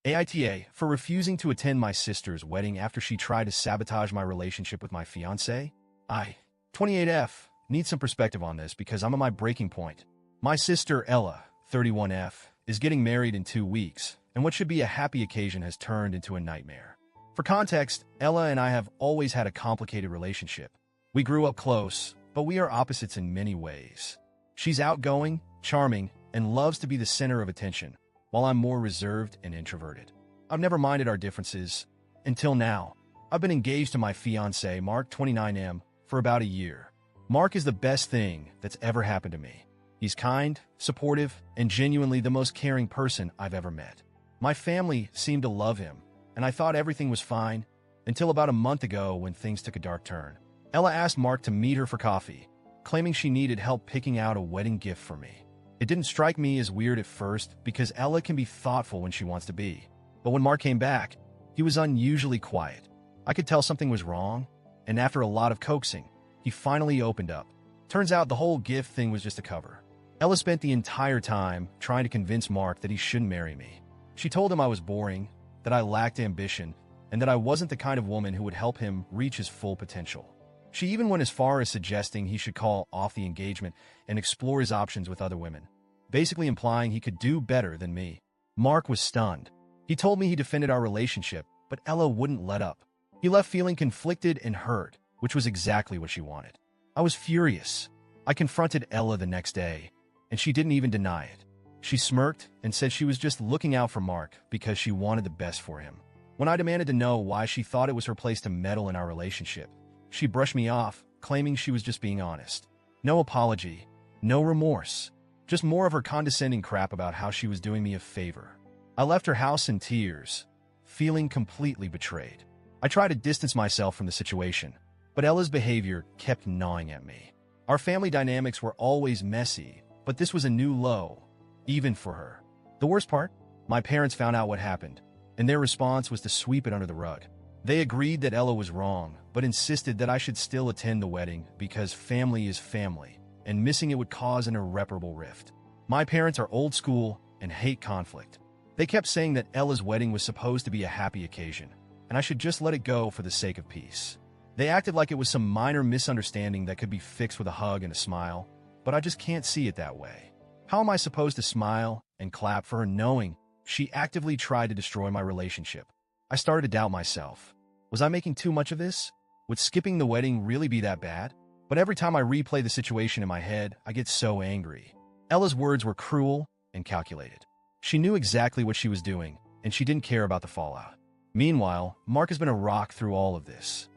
AITA for refusing to attend my sister's wedding after she tried to sabotage my relationship with my fiancé. 28F, need some perspective on this because I'm at my breaking point. My sister, Ella, 31F, is getting married in 2 weeks, and what should be a happy occasion has turned into a nightmare. For context, Ella and I have always had a complicated relationship. We grew up close, but we are opposites in many ways. She's outgoing, charming, and loves to be the center of attention, while I'm more reserved and introverted. I've never minded our differences. Until now, I've been engaged to my fiancé, Mark, 29M, for about a year. Mark is the best thing that's ever happened to me. He's kind, supportive, and genuinely the most caring person I've ever met. My family seemed to love him, and I thought everything was fine until about a month ago when things took a dark turn. Ella asked Mark to meet her for coffee, claiming she needed help picking out a wedding gift for me. It didn't strike me as weird at first because Ella can be thoughtful when she wants to be. But when Mark came back, he was unusually quiet. I could tell something was wrong, and after a lot of coaxing, he finally opened up. Turns out the whole gift thing was just a cover. Ella spent the entire time trying to convince Mark that he shouldn't marry me. She told him I was boring, that I lacked ambition, and that I wasn't the kind of woman who would help him reach his full potential. She even went as far as suggesting he should call off the engagement and explore his options with other women, basically implying he could do better than me. Mark was stunned. He told me he defended our relationship, but Ella wouldn't let up. He left feeling conflicted and hurt, which was exactly what she wanted. I was furious. I confronted Ella the next day, and she didn't even deny it. She smirked and said she was just looking out for Mark because she wanted the best for him. When I demanded to know why she thought it was her place to meddle in our relationship, she brushed me off, claiming she was just being honest. No apology, no remorse, just more of her condescending crap about how she was doing me a favor. I left her house in tears, feeling completely betrayed. I tried to distance myself from the situation, but Ella's behavior kept gnawing at me. Our family dynamics were always messy, but this was a new low, even for her. The worst part? My parents found out what happened, and their response was to sweep it under the rug. They agreed that Ella was wrong, but insisted that I should still attend the wedding because family is family, and missing it would cause an irreparable rift. My parents are old school and hate conflict. They kept saying that Ella's wedding was supposed to be a happy occasion, and I should just let it go for the sake of peace. They acted like it was some minor misunderstanding that could be fixed with a hug and a smile, but I just can't see it that way. How am I supposed to smile and clap for her knowing she actively tried to destroy my relationship? I started to doubt myself. Was I making too much of this? Would skipping the wedding really be that bad? But every time I replay the situation in my head, I get so angry. Ella's words were cruel and calculated. She knew exactly what she was doing, and she didn't care about the fallout. Meanwhile, Mark has been a rock through all of this.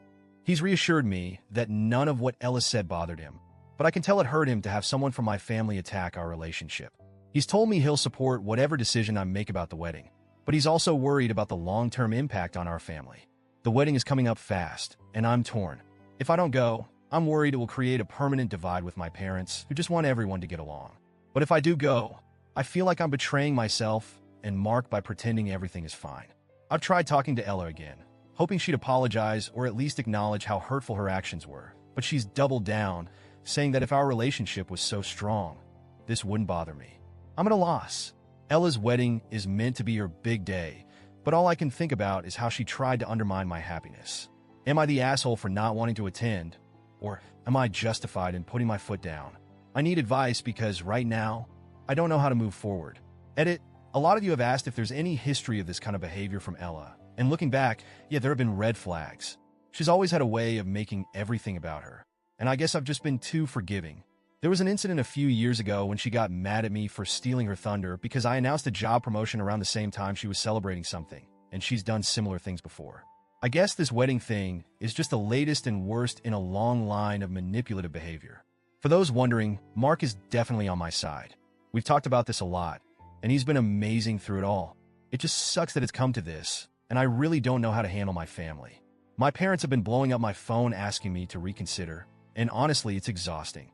He's reassured me that none of what Ella said bothered him, but I can tell it hurt him to have someone from my family attack our relationship. He's told me he'll support whatever decision I make about the wedding, but he's also worried about the long-term impact on our family. The wedding is coming up fast, and I'm torn. If I don't go, I'm worried it will create a permanent divide with my parents, who just want everyone to get along. But if I do go, I feel like I'm betraying myself and Mark by pretending everything is fine. I've tried talking to Ella again, hoping she'd apologize or at least acknowledge how hurtful her actions were, but she's doubled down, saying that if our relationship was so strong, this wouldn't bother me. I'm at a loss. Ella's wedding is meant to be her big day, but all I can think about is how she tried to undermine my happiness. Am I the asshole for not wanting to attend, or am I justified in putting my foot down? I need advice because right now, I don't know how to move forward. Edit, a lot of you have asked if there's any history of this kind of behavior from Ella, and looking back, yeah, there have been red flags. She's always had a way of making everything about her, and I guess I've just been too forgiving. There was an incident a few years ago when she got mad at me for stealing her thunder because I announced a job promotion around the same time she was celebrating something, and she's done similar things before. I guess this wedding thing is just the latest and worst in a long line of manipulative behavior. For those wondering, Mark is definitely on my side. We've talked about this a lot, and he's been amazing through it all. It just sucks that it's come to this, and I really don't know how to handle my family. My parents have been blowing up my phone asking me to reconsider, and honestly, it's exhausting.